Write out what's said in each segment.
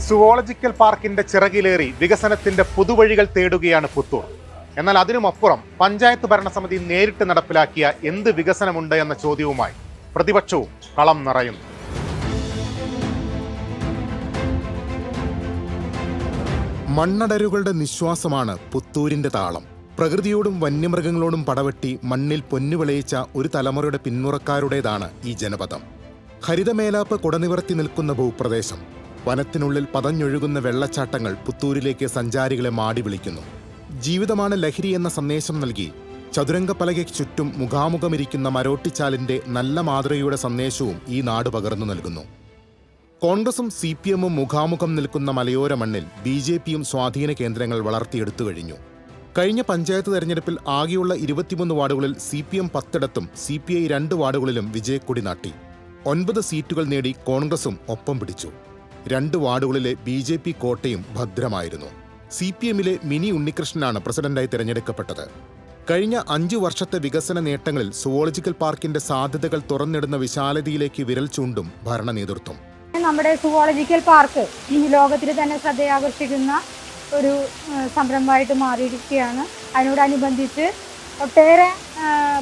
Zoological പാർക്കിന്റെ ചിറകിലേറി വികസനത്തിന്റെ പുതുവഴികൾ തേടുകയാണ് പുത്തൂർ. എന്നാൽ അതിനുമപ്പുറം പഞ്ചായത്ത് ഭരണസമിതി നേരിട്ട് നടപ്പിലാക്കിയ എന്ത് വികസനമുണ്ട് എന്ന ചോദ്യവുമായി പ്രതിപക്ഷവും കളം നിറയുന്നു. മണ്ണടരുകളുടെ നിശ്വാസമാണ് പുത്തൂരിന്റെ താളം. പ്രകൃതിയോടും വന്യമൃഗങ്ങളോടും പടവെട്ടി മണ്ണിൽ പൊന്നുവിളയിച്ച ഒരു തലമുറയുടെ പിന്മുറക്കാരുടേതാണ് ഈ ജനപദം. ഹരിതമേലാപ്പ് കുടനിവർത്തി നിൽക്കുന്ന ഭൂപ്രദേശം. വനത്തിനുള്ളിൽ പതഞ്ഞൊഴുകുന്ന വെള്ളച്ചാട്ടങ്ങൾ പുത്തൂരിലേക്ക് സഞ്ചാരികളെ മാടി വിളിക്കുന്നു. ജീവിതമാണ് ലഹരി എന്ന സന്ദേശം നൽകി ചതുരംഗപ്പലകയ്ക്ക് ചുറ്റും മുഖാമുഖമിരിക്കുന്ന മരോട്ടിച്ചാലിന്റെ നല്ല മാതൃകയുടെ സന്ദേശവും ഈ നാട് പകർന്നു നൽകുന്നു. കോൺഗ്രസും CPM-ഉം മുഖാമുഖം നിൽക്കുന്ന മലയോര മണ്ണിൽ BJP-യും സ്വാധീന കേന്ദ്രങ്ങൾ വളർത്തിയെടുത്തു കഴിഞ്ഞു. കഴിഞ്ഞ പഞ്ചായത്ത് തെരഞ്ഞെടുപ്പിൽ ആകെയുള്ള 23 വാർഡുകളിൽ CPM 10ഇടത്തും CPI 2 വാർഡുകളിലും വിജയക്കൊടി നാട്ടി. 9 സീറ്റുകൾ നേടി കോൺഗ്രസും ഒപ്പം പിടിച്ചു. 2 വാർഡുകളിലെ BJP കോട്ടയും ഭദ്രമായിരുന്നു. CPM-ലെ മിനി ഉണ്ണികൃഷ്ണനാണ് പ്രസിഡന്റായി തിരഞ്ഞെടുക്കപ്പെട്ടത്. കഴിഞ്ഞ 5 വർഷത്തെ വികസന നേട്ടങ്ങളിൽ സുവോളജിക്കൽ പാർക്കിന്റെ സാധ്യതകൾ തുറന്നിടുന്ന വിശാലതയിലേക്ക് വിരൽ ചൂണ്ടും ഭരണ നേതൃത്വം. നമ്മുടെ സുവോളജിക്കൽ പാർക്ക് ഈ ലോകത്തിൽ തന്നെ ശ്രദ്ധയാകർഷിക്കുന്ന ഒരു സംരംഭമായിട്ട് മാറിയിരിക്കുകയാണ്. അതിനോടനുബന്ധിച്ച് ഒട്ടേറെ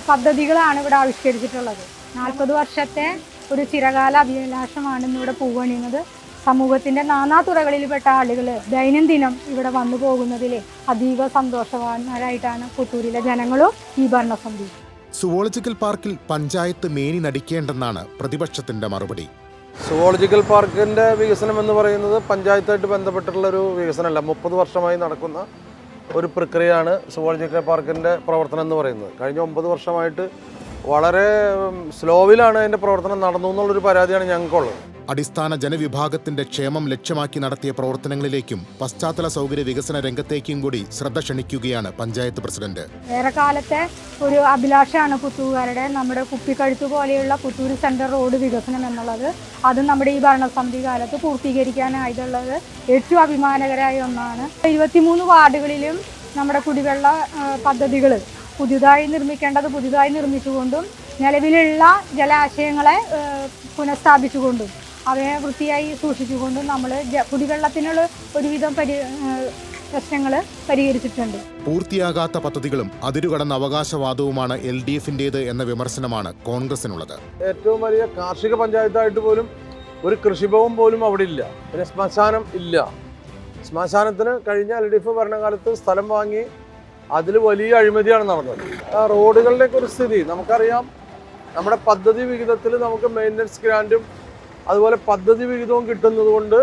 പദ്ധതികളാണ് ഇവിടെ ആവിഷ്കരിച്ചിട്ടുള്ളത്. 40 വർഷത്തെ ഒരു ചിരകാല അഭിലാഷമാണ് ഇന്നിവിടെ പൂവണിയുന്നത്. സമൂഹത്തിൻ്റെ നാനാതുറകളിൽപ്പെട്ട ആളുകൾ ദൈനംദിനം ഇവിടെ വന്നു പോകുന്നതിൽ അതീവ സന്തോഷവാന്മാരായിട്ടാണ് പുത്തൂരിലെ ജനങ്ങളും ഈ ഭരണസമിതി. സുവോളജിക്കൽ പാർക്കിൽ പഞ്ചായത്ത് മേനി നടിക്കേണ്ടെന്നാണ് പ്രതിപക്ഷത്തിന്റെ മറുപടി. സുവോളജിക്കൽ പാർക്കിൻ്റെ വികസനം എന്ന് പറയുന്നത് പഞ്ചായത്തായിട്ട് ബന്ധപ്പെട്ടുള്ളൊരു വികസനമല്ല. 30 വർഷമായി നടക്കുന്ന ഒരു പ്രക്രിയയാണ് സുവോളജിക്കൽ പാർക്കിൻ്റെ പ്രവർത്തനം എന്ന് പറയുന്നത്. കഴിഞ്ഞ 9 വർഷമായിട്ട് വളരെ സ്ലോവിലാണ് അതിൻ്റെ പ്രവർത്തനം നടന്നു എന്നുള്ളൊരു പരാതിയാണ് ഞങ്ങൾക്കുള്ളത്. അടിസ്ഥാന ജനവിഭാഗത്തിന്റെ ക്ഷേമം ലക്ഷ്യമാക്കി നടത്തിയ പ്രവർത്തനങ്ങളിലേക്കും പശ്ചാത്തല സൗകര്യ വികസന രംഗത്തേക്കും കൂടി ശ്രദ്ധ ക്ഷണിക്കുകയാണ് പഞ്ചായത്ത് പ്രസിഡന്റ്. ഏറെക്കാലത്തെ ഒരു അഭിലാഷമാണ് പുത്തൂരുകാരുടെ. നമ്മുടെ കുപ്പിക്കഴുത്ത് പോലെയുള്ള പുത്തൂർ സെൻട്രൽ റോഡ് വികസനം എന്നുള്ളത് അത് നമ്മുടെ ഈ ഭരണസമിതി കാലത്ത് പൂർത്തീകരിക്കാനായിട്ടുള്ളത് ഏറ്റവും അഭിമാനകരമായ ഒന്നാണ്. 23 വാർഡുകളിലും നമ്മുടെ കുടിവെള്ള പദ്ധതികൾ പുതിയതായി നിർമ്മിക്കേണ്ടത് പുതിയതായി നിർമ്മിച്ചുകൊണ്ടും നിലവിലുള്ള ജലാശയങ്ങളെ പുനഃസ്ഥാപിച്ചുകൊണ്ടും അവയെ വൃത്തിയായി സൂക്ഷിച്ചുകൊണ്ടും നമ്മൾ കുടിവെള്ളത്തിനുള്ള ഒരുവിധം പ്രശ്നങ്ങൾ പരിഹരിച്ചിട്ടുണ്ട്. പൂർത്തിയാകാത്ത പദ്ധതികളും അതിരുകടന്ന അവകാശവാദവുമാണ് LDF-ന്റേത് എന്ന വിമർശനമാണ് കോൺഗ്രസിനുള്ളത്. ഏറ്റവും വലിയ കാർഷിക പഞ്ചായത്തായിട്ട് പോലും ഒരു കൃഷിഭവൻ പോലും അവിടെ ഇല്ല. പിന്നെ ശ്മശാനം ഇല്ല. ശ്മശാനത്തിന് കഴിഞ്ഞ LDF ഭരണകാലത്ത് സ്ഥലം വാങ്ങി അതിൽ വലിയ അഴിമതിയാണ് നടന്നത്. റോഡുകളുടെയൊക്കെ ഒരു സ്ഥിതി നമുക്കറിയാം. നമ്മുടെ പദ്ധതി വിഹിതത്തിൽ നമുക്ക് മെയിൻ്റനൻസ് ഗ്രാൻറ്റും അതുപോലെ പദ്ധതി വിഹിതവും കിട്ടുന്നത് കൊണ്ട്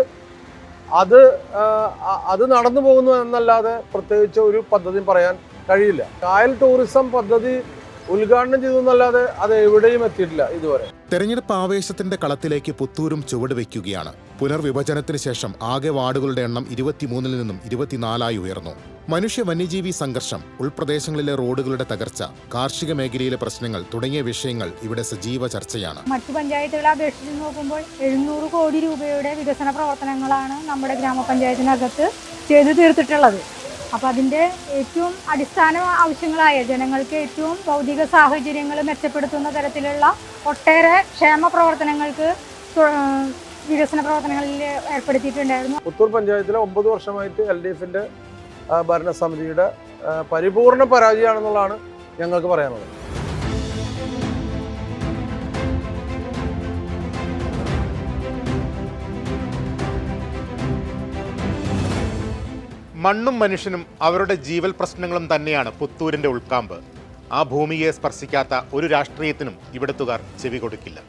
അത് നടന്നു പോകുന്നു എന്നല്ലാതെ പ്രത്യേകിച്ച് ഒരു പദ്ധതിയും പറയാൻ കഴിയില്ല. കായൽ ടൂറിസം പദ്ധതി ഉദ്ഘാടനം ചെയ്തു എന്നല്ലാതെ അത് എവിടെയും എത്തിയിട്ടില്ല ഇതുവരെ. തെരഞ്ഞെടുപ്പ് ആവേശത്തിന്റെ കളത്തിലേക്ക് പുത്തൂരും ചുവടുവെക്കുകയാണ്. പുനർവിഭജനത്തിന് ശേഷം ആകെ വാർഡുകളുടെ എണ്ണം 23-ൽ നിന്നും 24-ആയി ഉയർന്നു. മനുഷ്യ വന്യജീവി സംഘർഷം, ഉൾപ്രദേശങ്ങളിലെ റോഡുകളുടെ തകർച്ച, കാർഷിക മേഖലയിലെ പ്രശ്നങ്ങൾ തുടങ്ങിയ വിഷയങ്ങൾ ഇവിടെ സജീവ ചർച്ചയാണ്. മറ്റു പഞ്ചായത്തുകളെ അപേക്ഷിച്ച് നോക്കുമ്പോൾ 700 കോടി രൂപയുടെ വികസന പ്രവർത്തനങ്ങളാണ് നമ്മുടെ ഗ്രാമപഞ്ചായത്തിനകത്ത് ചെയ്തു തീർത്തിട്ടുള്ളത്. അപ്പോൾ അതിൻ്റെ ഏറ്റവും അടിസ്ഥാന ആവശ്യങ്ങളായ ജനങ്ങൾക്ക് ഏറ്റവും ഭൗതിക സാഹചര്യങ്ങൾ മെച്ചപ്പെടുത്തുന്ന തരത്തിലുള്ള ഒട്ടേറെ ക്ഷേമ പ്രവർത്തനങ്ങൾക്ക് വികസന പ്രവർത്തനങ്ങളിൽ ഏർപ്പെടുത്തിയിട്ടുണ്ടായിരുന്നു. പുത്തൂർ പഞ്ചായത്തിലെ 9 വർഷമായിട്ട് LDF-ന്റെ ഭരണസമിതിയുടെ പരിപൂർണ പരാജയമാണെന്നുള്ളതാണ് ഞങ്ങൾക്ക് പറയാനുള്ളത്. മണ്ണും മനുഷ്യനും അവരുടെ ജീവൽ പ്രശ്നങ്ങളും തന്നെയാണ് പുത്തൂരിന്റെ ഉൾക്കാമ്പ്. ആ ഭൂമിയെ സ്പർശിക്കാത്ത ഒരു രാഷ്ട്രീയത്തിനും ഇവിടത്തുകാർ ചെവി കൊടുക്കില്ല.